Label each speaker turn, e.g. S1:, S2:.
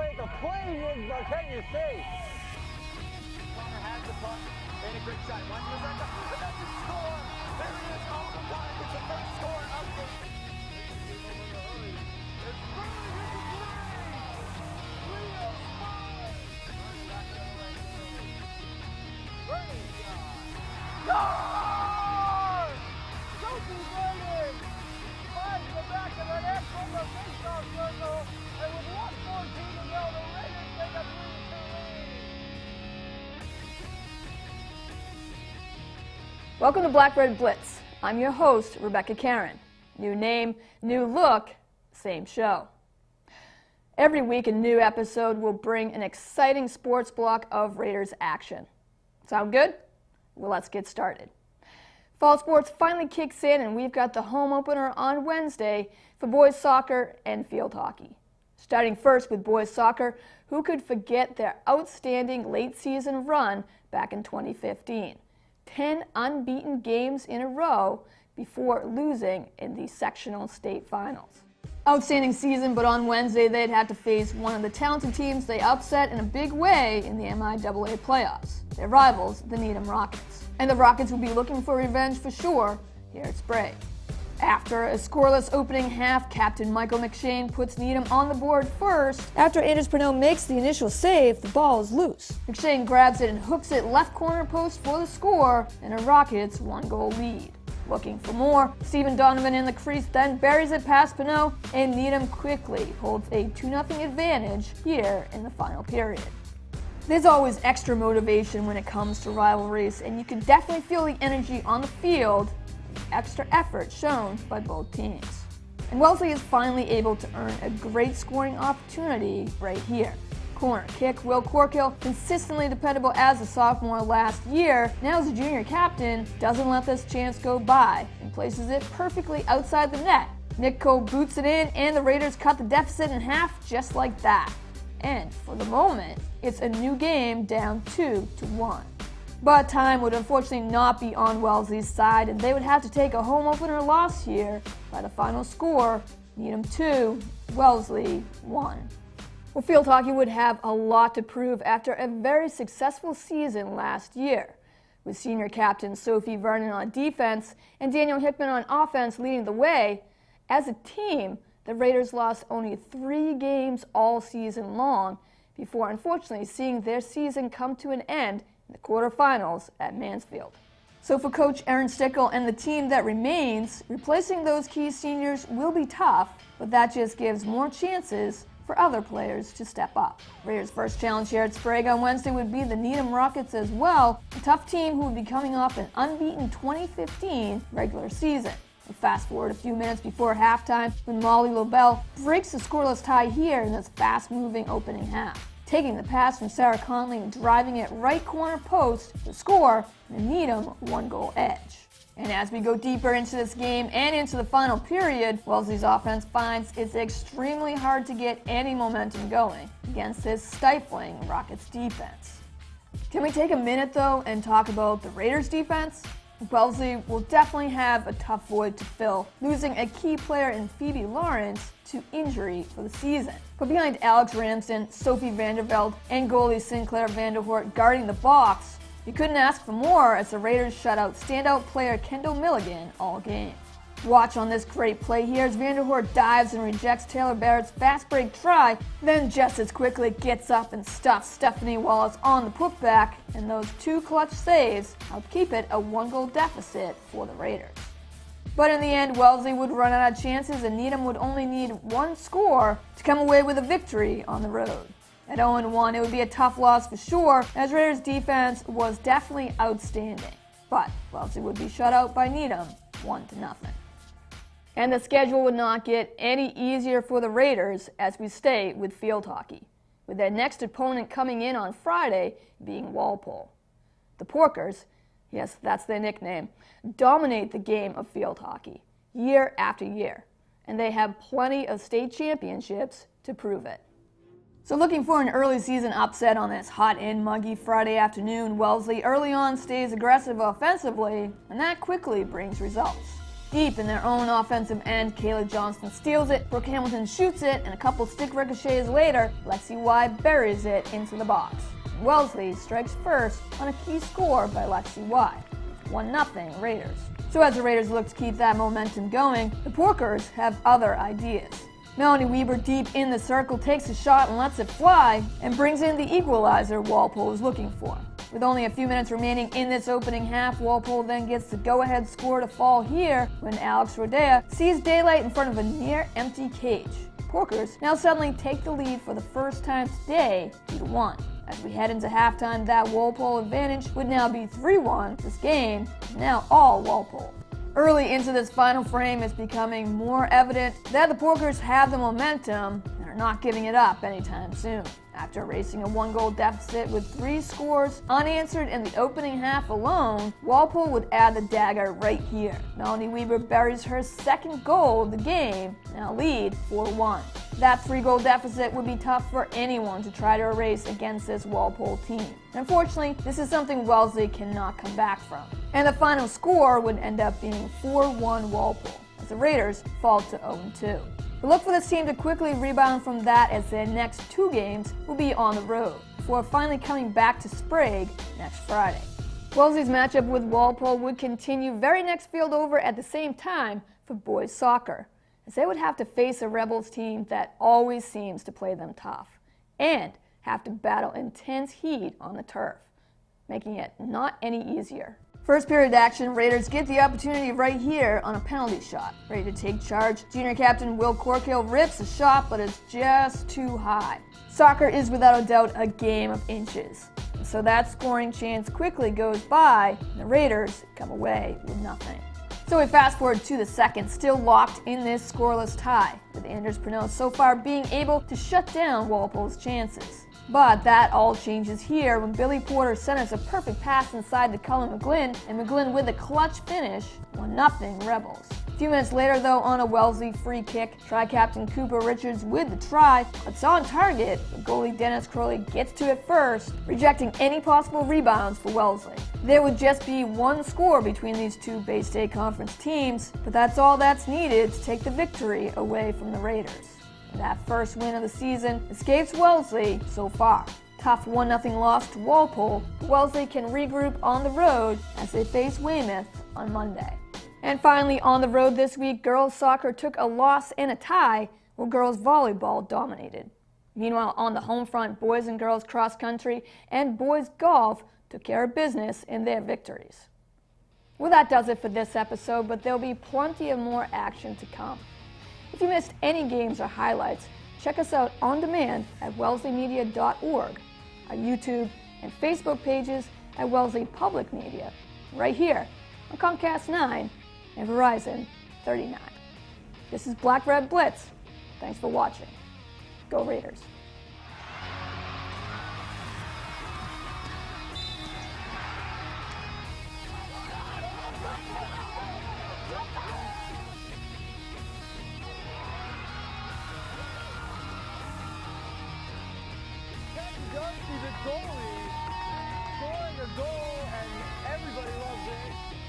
S1: play the play, but can you see?
S2: Connor has the puck. And a quick shot. Watch this up. And that's the score. There it is. Oh my God. It's the first score of the
S1: Sophie Vernon finds the back of the net from the faceoff circle, and with 1:14 to go, the Raiders take a 3-2 lead.
S3: Welcome to Black Red Blitz. I'm your host, Rebecca Karen. New name, new look, same show. Every week a new episode will bring an exciting sports block of Raiders action. Sound good? Well, let's get started. Fall sports finally kicks in, and we've got the home opener on Wednesday for boys soccer and field hockey. Starting first with boys soccer, who could forget their outstanding late season run back in 2015? 10 unbeaten games in a row before losing in the sectional state finals. Outstanding season, but on Wednesday they'd had to face one of the talented teams they upset in a big way in the MIAA playoffs. Their rivals, the Needham Rockets. And the Rockets will be looking for revenge for sure here at Sprague. After a scoreless opening half, Captain Michael McShane puts Needham on the board first. After Anders Pernell makes the initial save, the ball is loose. McShane grabs it and hooks it left corner post for the score, and a Rockets 1-goal lead. Looking for more, Stephen Donovan in the crease then buries it past Pernell, and Needham quickly holds a 2-0 advantage here in the final period. There's always extra motivation when it comes to rivalries, and you can definitely feel the energy on the field, the extra effort shown by both teams. And Wellesley is finally able to earn a great scoring opportunity right here. Corner kick, Will Corkill, consistently dependable as a sophomore last year, now as a junior captain, doesn't let this chance go by and places it perfectly outside the net. Nick Cole boots it in, and the Raiders cut the deficit in half just like that. And for the moment, it's a new game down 2-1. But time would unfortunately not be on Wellesley's side, and they would have to take a home opener loss here by the final score, Needham 2, Wellesley 1. Well, field hockey would have a lot to prove after a very successful season last year, with senior captain Sophie Vernon on defense and Daniel Hickman on offense leading the way. As a team, the Raiders lost only 3 games all season long before unfortunately seeing their season come to an end in the quarterfinals at Mansfield. So for Coach Aaron Stickle and the team that remains, replacing those key seniors will be tough, but that just gives more chances for other players to step up. Raiders' first challenge here at Sprague on Wednesday would be the Needham Rockets as well, a tough team who would be coming off an unbeaten 2015 regular season. We fast forward a few minutes before halftime when Molly Lobel breaks the scoreless tie here in this fast-moving opening half, taking the pass from Sarah Conley and driving it right corner post to score and a Needham 1-goal edge. And as we go deeper into this game and into the final period, Wellesley's offense finds it's extremely hard to get any momentum going against this stifling Rockets defense. Can we take a minute though and talk about the Raiders defense? Wellesley will definitely have a tough void to fill, losing a key player in Phoebe Lawrence to injury for the season. But behind Alex Ramsden, Sophie Vanderveld, and goalie Sinclair Vanderhoort guarding the box, you couldn't ask for more as the Raiders shut out standout player Kendall Milligan all game. Watch on this great play here as Vanderhoort dives and rejects Taylor Barrett's fast break try, then just as quickly gets up and stuffs Stephanie Wallace on the putback, and those 2 clutch saves help keep it a 1-goal deficit for the Raiders. But in the end, Wellesley would run out of chances and Needham would only need 1 score to come away with a victory on the road. At 0-1, it would be a tough loss for sure, as Raiders' defense was definitely outstanding. But Wellesley would be shut out by Needham 1-0. And the schedule would not get any easier for the Raiders as we stay with field hockey, with their next opponent coming in on Friday being Walpole. The Porkers, yes, that's their nickname, dominate the game of field hockey year after year, and they have plenty of state championships to prove it. So looking for an early season upset on this hot and muggy Friday afternoon, Wellesley early on stays aggressive offensively, and that quickly brings results. Deep in their own offensive end, Kayla Johnston steals it, Brooke Hamilton shoots it, and a couple stick ricochets later, Lexi Y buries it into the box. Wellesley strikes first on a key score by Lexi Y. 1-0 Raiders. So as the Raiders look to keep that momentum going, the Porkers have other ideas. Melanie Weber deep in the circle takes a shot and lets it fly and brings in the equalizer Walpole was looking for. With only a few minutes remaining in this opening half, Walpole then gets the go-ahead score to fall here when Alex Rodea sees daylight in front of a near-empty cage. Porkers now suddenly take the lead for the first time today, 2-1. As we head into halftime, that Walpole advantage would now be 3-1. This game is now all Walpole. Early into this final frame, it's becoming more evident that the Porkers have the momentum and are not giving it up anytime soon. After racing a 1-goal deficit with 3 scores unanswered in the opening half alone, Walpole would add the dagger right here. Melanie Weber buries her second goal of the game, now lead 4-1. That 3-goal deficit would be tough for anyone to try to erase against this Walpole team. Unfortunately, this is something Wellesley cannot come back from. And the final score would end up being 4-1 Walpole, as the Raiders fall to 0-2. We look for this team to quickly rebound from that as their next 2 games will be on the road, before finally coming back to Sprague next Friday. Wellesley's matchup with Walpole would continue very next field over at the same time for boys soccer, as they would have to face a Rebels team that always seems to play them tough, and have to battle intense heat on the turf, making it not any easier. First period action, Raiders get the opportunity right here on a penalty shot. Ready to take charge, junior captain Will Corkill rips a shot, but it's just too high. Soccer is without a doubt a game of inches. And so that scoring chance quickly goes by, and the Raiders come away with nothing. So we fast forward to the second, still locked in this scoreless tie, with Anders Pernell so far being able to shut down Walpole's chances. But that all changes here when Billy Porter centers a perfect pass inside to Cullen McGlynn, and McGlynn with a clutch finish, 1-0 Rebels. A few minutes later though, on a Wellesley free kick, tri-captain Cooper Richards with the try, it's on target, but goalie Dennis Crowley gets to it first, rejecting any possible rebounds for Wellesley. There would just be 1 score between these 2 Bay State Conference teams, but that's all that's needed to take the victory away from the Raiders. That first win of the season escapes Wellesley so far. Tough 1-0 loss to Walpole, Wellesley can regroup on the road as they face Weymouth on Monday. And finally, on the road this week, girls soccer took a loss and a tie, while girls volleyball dominated. Meanwhile, on the home front, boys and girls cross country and boys golf took care of business in their victories. Well, that does it for this episode, but there'll be plenty of more action to come. If you missed any games or highlights, check us out on demand at wellesleymedia.org, our YouTube and Facebook pages at Wellesley Public Media, right here on Comcast 9 and Verizon 39. This is Red Blitz. Thanks for watching. Go Raiders.
S1: Goalie scoring a goal and everybody loves it.